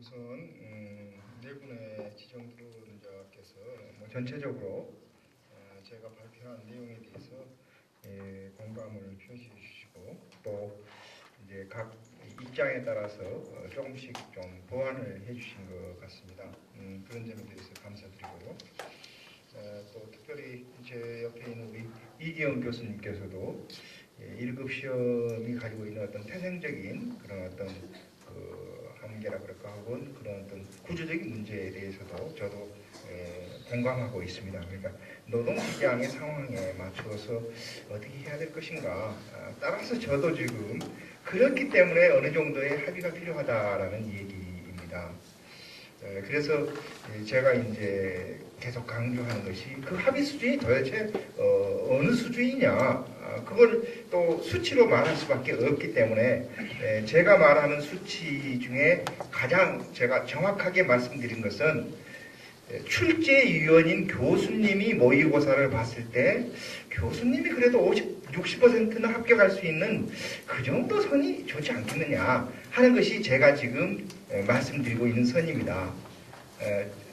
우선 네 분의 지정토론자께서 전체적으로 제가 발표한 내용에 대해서 공감을 표시해 주시고 또 이제 각 입장에 따라서 조금씩 좀 보완을 해주신 것 같습니다. 그런 점에 대해서 감사드리고요. 또 특별히 제 옆에 있는 우리 이기영 교수님께서도 1급 시험이 가지고 있는 어떤 태생적인 그런 어떤 한계라 그럴까 혹은 그런 어떤 구조적인 문제에 대해서도 저도 공감하고 있습니다. 그러니까 노동시장의 상황에 맞추어서 어떻게 해야 될 것인가 따라서 저도 지금 그렇기 때문에 어느 정도의 합의가 필요하다라는 얘기입니다. 그래서 제가 이제 계속 강조하는 것이 그 합의 수준이 도대체 어느 수준이냐 그걸 또 수치로 말할 수밖에 없기 때문에 제가 말하는 수치 중에 가장 제가 정확하게 말씀드린 것은 출제위원인 교수님이 모의고사를 봤을 때 교수님이 그래도 60%는 합격할 수 있는 그 정도 선이 좋지 않겠느냐 하는 것이 제가 지금 말씀드리고 있는 선입니다.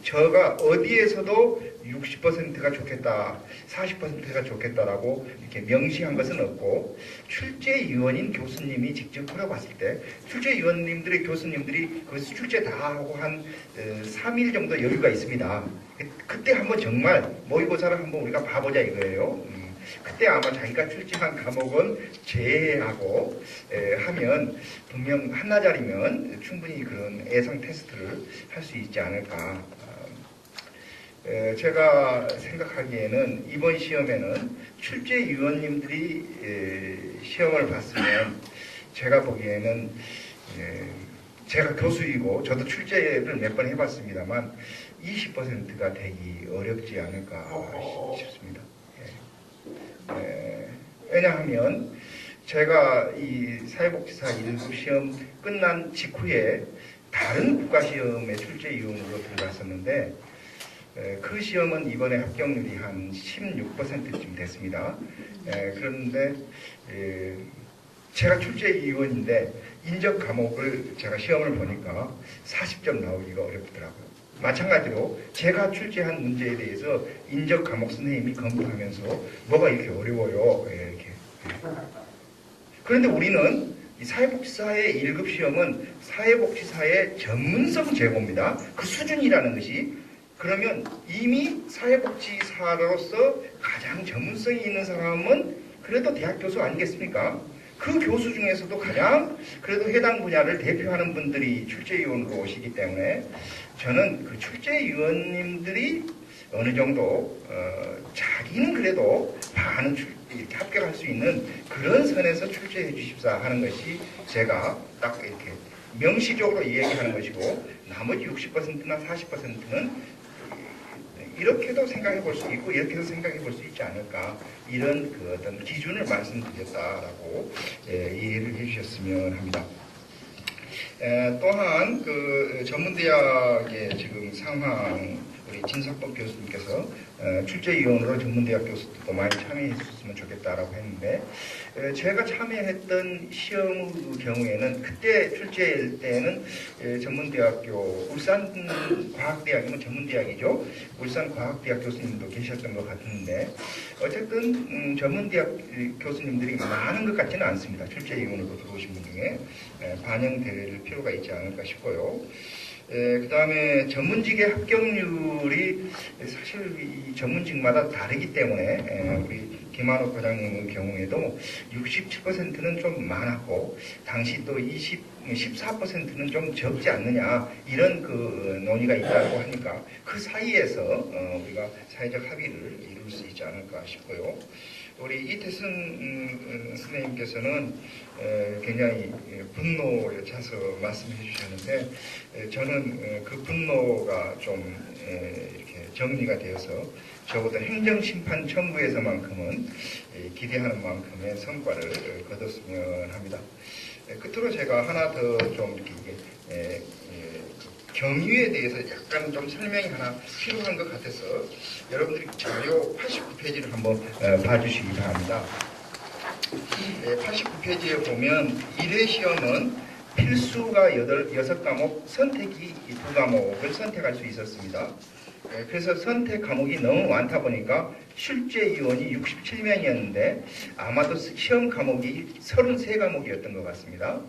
저가 어디에서도 60%가 좋겠다, 40%가 좋겠다라고 이렇게 명시한 것은 없고 출제위원인 교수님이 직접 풀어봤을 때 출제위원님들의 교수님들이 그 출제 다 하고 한 3일 정도 여유가 있습니다. 그때 한번 정말 모의고사를 한번 우리가 봐보자 이거예요. 그때 아마 자기가 출제한 과목은 제외하고 하면 분명 한나절이면 충분히 그런 예상 테스트를 할 수 있지 않을까. 제가 생각하기에는 이번 시험에는 출제위원님들이 시험을 봤으면 제가 보기에는 제가 교수이고 저도 출제를 몇 번 해봤습니다만 20%가 되기 어렵지 않을까 싶습니다. 왜냐하면 제가 이 사회복지사 1급 시험 끝난 직후에 다른 국가시험에 출제위원으로 들어갔었는데 그 시험은 이번에 합격률이 한 16%쯤 됐습니다. 그런데 제가 출제위원인데 인적 과목을 제가 시험을 보니까 40점 나오기가 어렵더라고요. 마찬가지로 제가 출제한 문제에 대해서 인적 과목 선생님이 검토하면서 뭐가 이렇게 어려워요. 이렇게. 그런데 우리는 이 사회복지사의 1급 시험은 사회복지사의 전문성 제고입니다. 그 수준이라는 것이 그러면 이미 사회복지사로서 가장 전문성이 있는 사람은 그래도 대학 교수 아니겠습니까? 그 교수 중에서도 가장 그래도 해당 분야를 대표하는 분들이 출제위원으로 오시기 때문에 저는 그 출제위원님들이 어느 정도 자기는 그래도 반은 이렇게 합격할 수 있는 그런 선에서 출제해 주십사 하는 것이 제가 딱 이렇게 명시적으로 이야기하는 것이고 나머지 60%나 40%는 이렇게도 생각해 볼 수 있고 이렇게도 생각해 볼 수 있지 않을까 이런 그 어떤 기준을 말씀드렸다라고 이해를 해주셨으면 합니다. 또한 그 전문대학의 지금 상황 우리 진석범 교수님께서 출제위원으로 전문대학 교수들도 많이 참여했으면 좋겠다라고 했는데 제가 참여했던 시험 경우에는 그때 출제할 때는 전문대학교 울산과학대학이면 전문대학이죠. 울산과학대학 교수님도 계셨던 것 같은데 어쨌든 전문대학 교수님들이 많은 것 같지는 않습니다. 출제위원으로 들어오신 분 중에 반영될 필요가 있지 않을까 싶고요. 그 다음에 전문직의 합격률이 사실 이 전문직마다 다르기 때문에 우리 김한옥 과장님의 경우에도 67%는 좀 많았고 당시 또 14%는 좀 적지 않느냐 이런 그 논의가 있다고 하니까 그 사이에서 우리가 사회적 합의를 이룰 수 있지 않을까 싶고요. 우리 이태순 선생님께서는 굉장히 분노에 차서 말씀해 주셨는데 저는 그 분노가 좀 이렇게 정리가 되어서 적어도 행정심판 청구에서만큼은 기대하는 만큼의 성과를 거뒀으면 합니다. 끝으로 제가 하나 더 좀 이렇게 경위에 대해서 약간 좀 설명이 하나 필요한 것 같아서 여러분들이 자료 89페이지를 한번 봐주시기 바랍니다. 89페이지에 보면 1회 시험은 필수가 6과목, 선택이 2과목을 선택할 수 있었습니다. 그래서 선택 과목이 너무 많다 보니까 실제 이원이 67명이었는데 아마도 시험 과목이 33과목이었던 것 같습니다.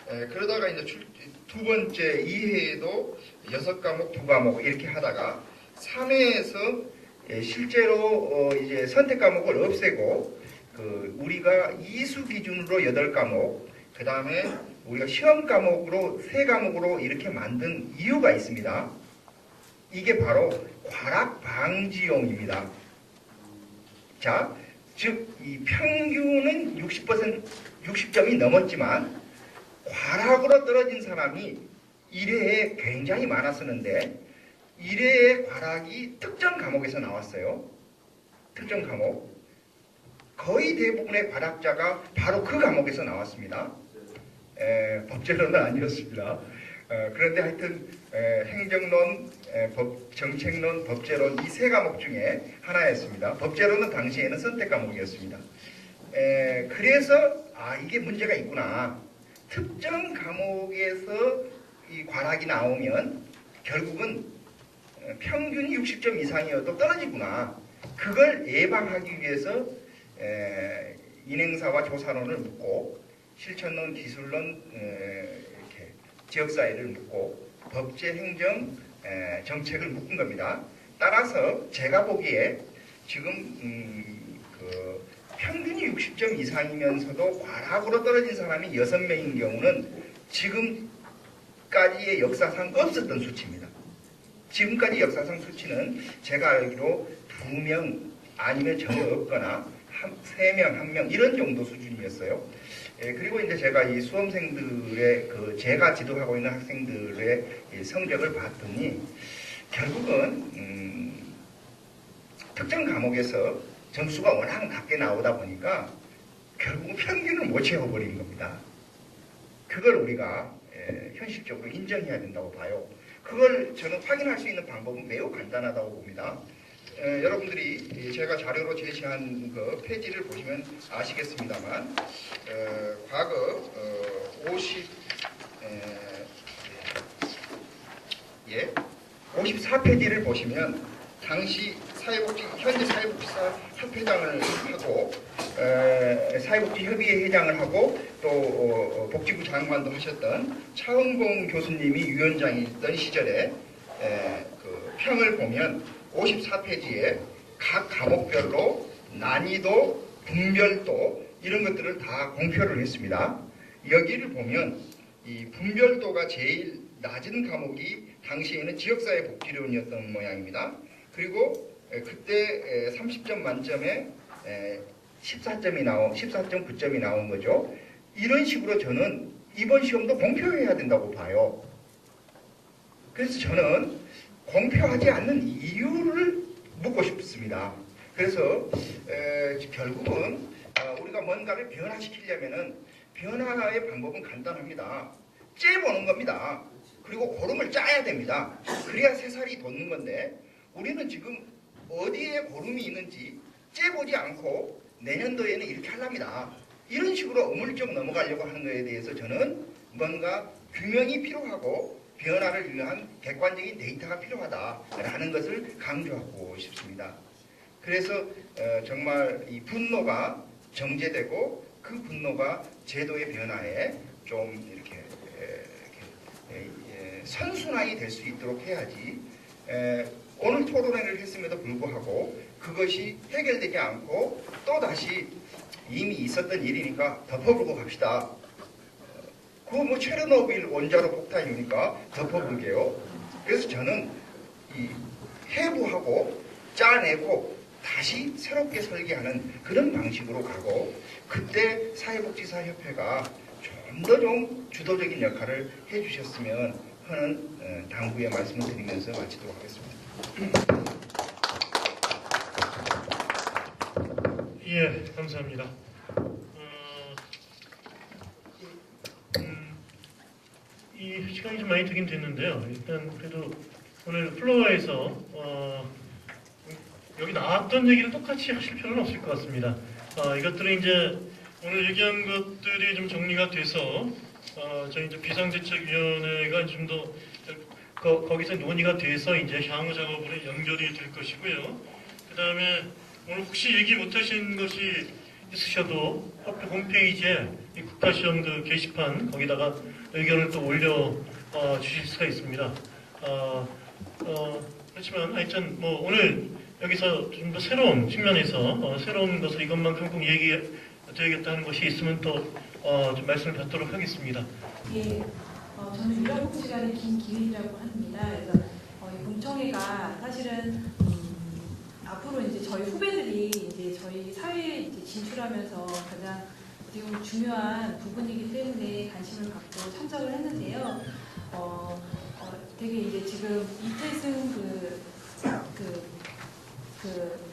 그러다가 이제 두 번째 2회에도 6과목, 2과목 이렇게 하다가 3회에서 실제로 이제 선택 과목을 없애고 우리가 이수 기준으로 8과목, 그 다음에 우리가 시험 과목으로 3과목으로 이렇게 만든 이유가 있습니다. 이게 바로 과락 방지용입니다. 자, 즉 이 평균은 60점이 넘었지만 과락으로 떨어진 사람이 1회에 굉장히 많았었는데 1회의 과락이 특정 과목에서 나왔어요. 특정 과목. 거의 대부분의 과락자가 바로 그 과목에서 나왔습니다. 법제론은 아니었습니다. 그런데 하여튼 행정론, 정책론, 법제론 이 세 과목 중에 하나였습니다. 법제론은 당시에는 선택 과목이었습니다. 그래서 이게 문제가 있구나. 특정 과목에서 이 과락이 나오면 결국은 평균이 60점 이상이어도 떨어지구나. 그걸 예방하기 위해서 인행사와 조사론을 묻고 실천론, 기술론, 이렇게 지역사회를 묻고 법제, 행정, 정책을 묶은 겁니다. 따라서 제가 보기에 지금 평균이 60점 이상이면서도 과락으로 떨어진 사람이 6명인 경우는 지금까지의 역사상 없었던 수치입니다. 지금까지 역사상 수치는 제가 알기로 2명 아니면 전혀 없거나 3명, 1명 이런 정도 수준이었어요. 그리고 이제 제가 이 수험생들의 제가 지도하고 있는 학생들의 성적을 봤더니 결국은 특정 과목에서 점수가 워낙 낮게 나오다 보니까 결국은 평균을 못 채워버리는 겁니다. 그걸 우리가 현실적으로 인정해야 된다고 봐요. 그걸 저는 확인할 수 있는 방법은 매우 간단하다고 봅니다. 여러분들이 제가 자료로 제시한 그 페이지를 보시면 아시겠습니다만 과거 54페이지를 보시면 당시 현재 사회복지사 협회장을 하고 사회복지협의회 회장을 하고 또 복지부 장관도 하셨던 차은공 교수님이 위원장이었던 시절에 그 평을 보면 54페이지에 각 과목별로 난이도, 분별도 이런 것들을 다 공표를 했습니다. 여기를 보면 이 분별도가 제일 낮은 과목이 당시에는 지역사회 복지론이었던 모양입니다. 그리고 그때 30점 만점에 14.9점이 나온 거죠. 이런 식으로 저는 이번 시험도 공표해야 된다고 봐요. 그래서 저는 공표하지 않는 이유를 묻고 싶습니다. 그래서 결국은 우리가 뭔가를 변화시키려면은 변화의 방법은 간단합니다. 째보는 겁니다. 그리고 고름을 짜야 됩니다. 그래야 새살이 돋는 건데 우리는 지금 어디에 고름이 있는지 째보지 않고 내년도에는 이렇게 하랍니다. 이런 식으로 어물쩍 넘어가려고 하는 것에 대해서 저는 뭔가 규명이 필요하고 변화를 위한 객관적인 데이터가 필요하다라는 것을 강조하고 싶습니다. 그래서 정말 이 분노가 정제되고 그 분노가 제도의 변화에 좀 이렇게 선순환이 될 수 있도록 해야지 오늘 토론회를 했음에도 불구하고 그것이 해결되지 않고 또다시 이미 있었던 일이니까 덮어불고 갑시다. 그거 뭐 체르노빌 원자로 폭탄이니까 덮어불게요. 그래서 저는 이 해부하고 짜내고 다시 새롭게 설계하는 그런 방식으로 가고 그때 사회복지사협회가 좀 더 좀 주도적인 역할을 해주셨으면 하는 당부의 말씀을 드리면서 마치도록 하겠습니다. 예, 감사합니다. 이 시간이 좀 많이 되긴 됐는데요. 일단 그래도 오늘 플로어에서 여기 나왔던 얘기를 똑같이 하실 필요는 없을 것 같습니다. 이것들은 이제 오늘 얘기한 것들이 좀 정리가 돼서 저희 이제 비상대책위원회가 좀 더 거기서 논의가 돼서 이제 향후 작업으로 연결이 될 것이고요. 그 다음에 오늘 혹시 얘기 못하신 것이 있으셔도 학교 홈페이지에 이 국가시험 그 게시판 거기다가 의견을 또 올려 주실 수가 있습니다. 그렇지만 하여튼 뭐 오늘 여기서 좀 더 새로운 측면에서 새로운 것을 이것만큼 꼭 얘기해야겠다는 것이 있으면 또 좀 말씀을 받도록 하겠습니다. 예, 저는 유럽복지관의 김기은이라고 합니다. 그래서 이 공청회가 사실은 앞으로 이제 저희 후배들이 이제 저희 사회에 이제 진출하면서 가장 어떻게 보면 중요한 부분이기 때문에 관심을 갖고 참석을 했는데요. 되게 이제 지금 이태승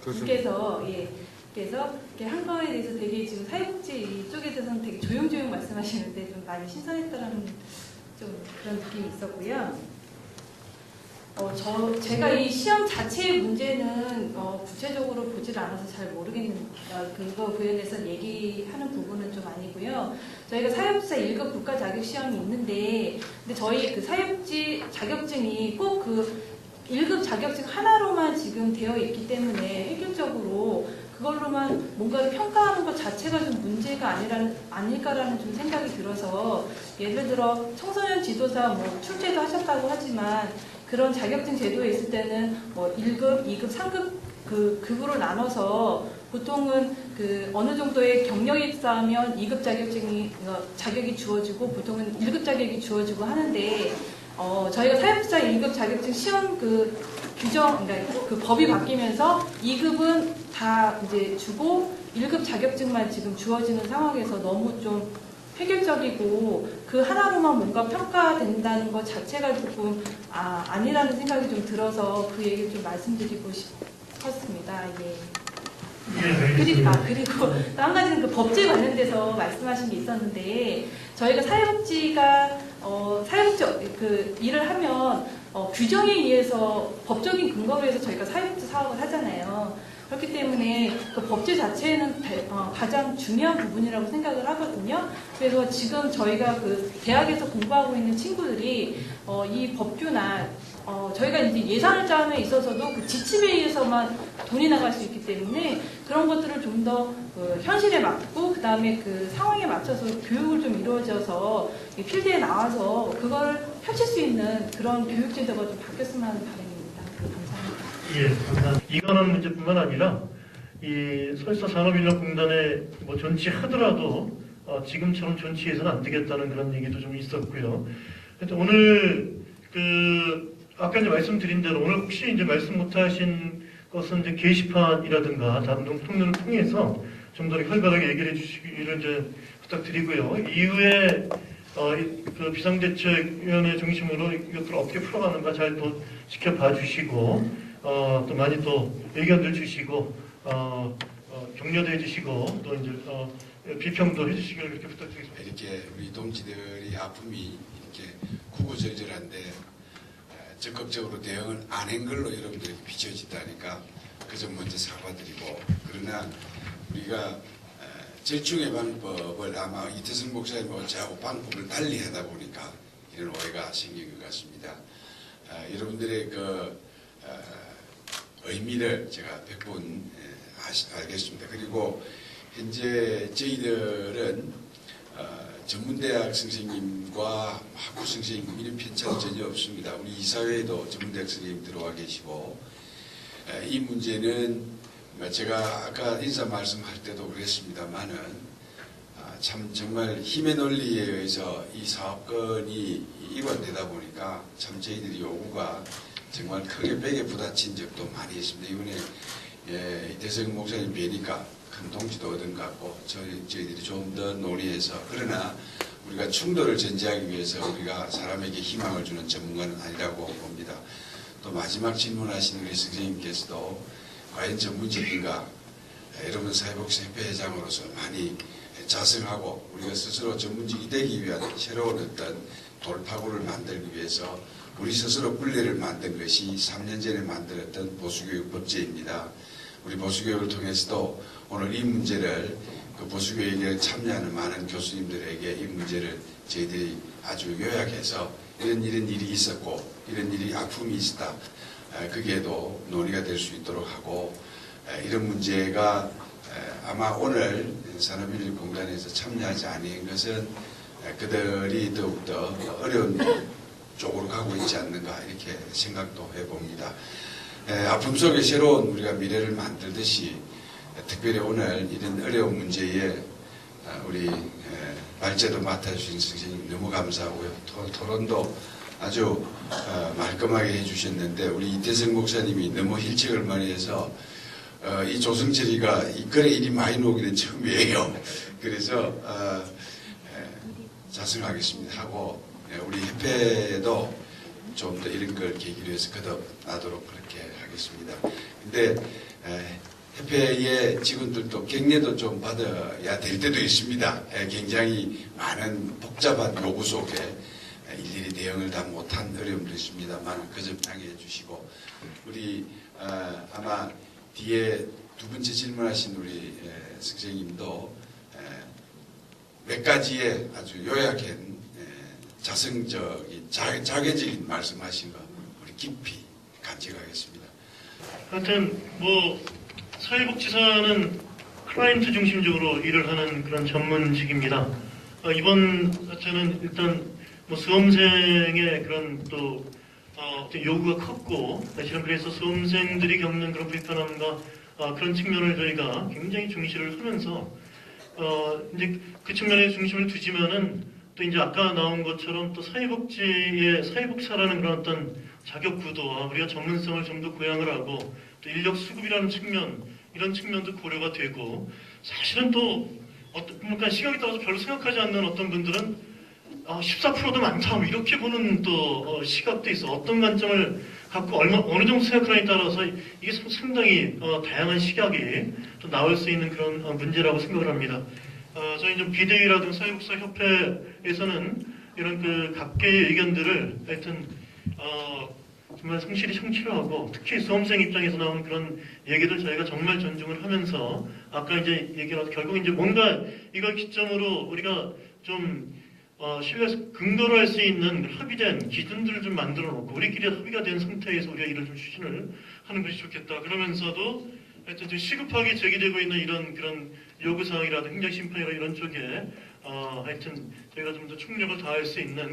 분께서 그래서 이렇게 한 거에 대해서 되게 지금 사회복지 쪽에 대해서는 되게 조용조용 말씀하시는데 좀 많이 신선했다라는 좀 그런 느낌이 있었고요. 제가 이 시험 자체의 문제는 구체적으로 보질 않아서 잘 모르겠는데 그거 관련해서 얘기하는 부분은 좀 아니고요. 저희가 사회복지사 1급 국가 자격 시험이 있는데 근데 저희 그 사회복지 자격증이 꼭 그 1급 자격증 하나로만 지금 되어 있기 때문에 획일적으로 그걸로만 뭔가를 평가하는 것 자체가 좀 문제가 아닐까라는 좀 생각이 들어서 예를 들어 청소년 지도사 뭐 출제도 하셨다고 하지만 그런 자격증 제도에 있을 때는 뭐 1급, 2급, 3급 그 급으로 나눠서 보통은 그 어느 정도의 경력이 쌓으면 2급 자격이 주어지고 보통은 1급 자격이 주어지고 하는데 저희가 사회복지사 1급 자격증 시험 그 규정, 그러니까 그 법이 바뀌면서 2급은 다 이제 주고 1급 자격증만 지금 주어지는 상황에서 너무 좀 획일적이고 그 하나로만 뭔가 평가된다는 것 자체가 조금 아니라는 생각이 좀 들어서 그 얘기를 좀 말씀드리고 싶었습니다. 예. 그리고 또 한 가지는 그 법제 관련돼서 말씀하신 게 있었는데 저희가 사회복지가 사회복지 그 일을 하면 규정에 의해서 법적인 근거로 해서 저희가 사회복지 사업을 하잖아요. 그렇기 때문에 그 법제 자체는 가장 중요한 부분이라고 생각을 하거든요. 그래서 지금 저희가 그 대학에서 공부하고 있는 친구들이 이 법규나 저희가 이제 예산을 짜는 데 있어서도 그 지침에 의해서만 돈이 나갈 수 있기 때문에 그런 것들을 좀 더 현실에 맞고 그 다음에 그 상황에 맞춰서 교육을 좀 이루어져서 필드에 나와서 그걸 펼칠 수 있는 그런 교육 제도가 좀 바뀌었으면 하는 바람입니다. 감사합니다. 예, 감사합니다. 이거는 문제뿐만 아니라 이 설사 산업인력공단에 뭐 존치하더라도 지금처럼 존치해서는 안 되겠다는 그런 얘기도 좀 있었고요. 하여튼 오늘 아까 이제 말씀드린 대로 오늘 혹시 이제 말씀 못하신 것은 이제 게시판이라든가 다른 통로를 통해서 좀 더 활발하게 얘기를 해주시기를 이제 부탁드리고요. 이후에 그 비상대책위원회 중심으로 이것들을 어떻게 풀어가는가 잘 또 지켜봐 주시고 또 많이 또 의견들 주시고 격려도 해주시고 또 이제 비평도 해주시기를 그렇게 부탁드리겠습니다. 이렇게 우리 동지들이 아픔이 이렇게 구구절절한데 적극적으로 대응을 안 한 걸로 여러분들이 비춰진다니까 그 점 먼저 사과드리고 그러나 우리가 절충의 방법을 아마 이태승 목사님 저하고 방법을 달리 하다 보니까 이런 오해가 생긴 것 같습니다. 여러분들의 그 의미를 제가 100분 알겠습니다. 그리고 현재 저희들은 전문대학 선생님과 학부 선생님 이런 편차는 전혀 없습니다. 우리 이사회에도 전문대학 선생님 들어와 계시고 이 문제는 제가 아까 인사 말씀할 때도 그랬습니다만은 참 정말 힘의 논리에 의해서 이 사업권이 이관되다 보니까 참 저희들이 요구가 정말 크게 벽에 부딪힌 적도 많이 있습니다. 이번에 이태성 목사님 뵈니까 큰 동지도 얻은 것 같고 저희들이 좀 더 논의해서 그러나 우리가 충돌을 전제하기 위해서 우리가 사람에게 희망을 주는 전문가는 아니라고 봅니다. 또 마지막 질문하신 우리 선생님께서도 과연 전문직인가 여러분 사회복지협회회장으로서 많이 자성하고 우리가 스스로 전문직이 되기 위한 새로운 어떤 돌파구를 만들기 위해서 우리 스스로 분례를 만든 것이 3년 전에 만들었던 보수교육 법제입니다. 우리 보수교육을 통해서도 오늘 이 문제를 그 보수교육에 참여하는 많은 교수님들에게 이 문제를 저희들이 아주 요약해서 이런 일이 있었고 이런 일이 아픔이 있었다. 그게도 논의가 될 수 있도록 하고 이런 문제가 아마 오늘 산업인력공단에서 참여하지 않은 것은 그들이 더욱더 어려운 쪽으로 가고 있지 않는가 이렇게 생각도 해봅니다. 아픔 속에 새로운 우리가 미래를 만들듯이 특별히 오늘 이런 어려운 문제에 우리 발제도 맡아주신 선생님 너무 감사하고요. 토론도 아주 말끔하게 해주셨는데 우리 이태성 목사님이 너무 힐책을 많이 해서 이 조성철이가 이 글에 일이 많이 나오기는 처음이에요. 그래서 자성하겠습니다 하고 우리 협회도 좀 더 이런 걸 계기로 해서 거듭나도록 그렇게 하겠습니다. 근데 협회의 직원들도 격려도 좀 받아야 될 때도 있습니다. 굉장히 많은 복잡한 요구 속에 일일이 대응을 다 못한 어려움도 있습니다만 그 점 양해해 주시고 우리 아마 뒤에 두 번째 질문하신 우리 선생님도 몇 가지의 아주 요약한 자성적인 자개적인 말씀하신 거 우리 깊이 간직하겠습니다. 하여튼 뭐 사회복지사는 클라이언트 중심적으로 일을 하는 그런 전문직입니다. 이번 자체는 일단 뭐 수험생의 그런 또 요구가 컸고 사실은 그래서 수험생들이 겪는 그런 불편함과 그런 측면을 저희가 굉장히 중시를 하면서 이제 그 측면에 중심을 두지만은 또 이제 아까 나온 것처럼 또 사회복지의 사회복사라는 그런 어떤 자격 구도와 우리가 전문성을 좀 더 고양을 하고 또 인력 수급이라는 측면 이런 측면도 고려가 되고 사실은 또 그러니까 시각에 따라서 별로 생각하지 않는 어떤 분들은 14%도 많다 뭐 이렇게 보는 또 시각도 있어. 어떤 관점을 갖고 어느 정도 생각하느냐에 따라서 이게 상당히 다양한 시각이 또 나올 수 있는 그런 문제라고 생각을 합니다. 저희 좀 비대위라든가 사회복사 협회에서는 이런 그 각계의 의견들을 하여튼 정말 성실히 청취를 하고 특히 수험생 입장에서 나오는 그런 얘기들 저희가 정말 존중을 하면서 아까 이제 얘기를 결국 이제 뭔가 이걸 기점으로 우리가 좀 신뢰해서 근거로 할 수 있는 합의된 기준들을 좀 만들어 놓고 우리끼리 합의가 된 상태에서 우리가 이를 좀 추진을 하는 것이 좋겠다. 그러면서도 하여튼 좀 시급하게 제기되고 있는 이런 그런 요구사항이라든가 행정심판이나 이런 쪽에 하여튼 저희가 좀 더 총력을 다할 수 있는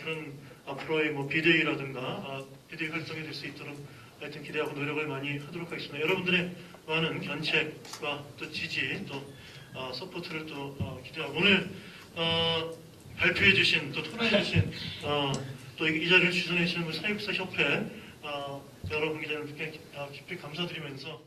그런 앞으로의 뭐 비대위라든가 비대위 활성이 될 수 있도록 하여튼 기대하고 노력을 많이 하도록 하겠습니다. 여러분들의 많은 견책과 또 지지 또 서포트를 또 기대하고 오늘 발표해 주신 또 토론해 주신 또 이 자리를 주선해 주신 사회복사 협회 여러분 기자님께 깊이 감사드리면서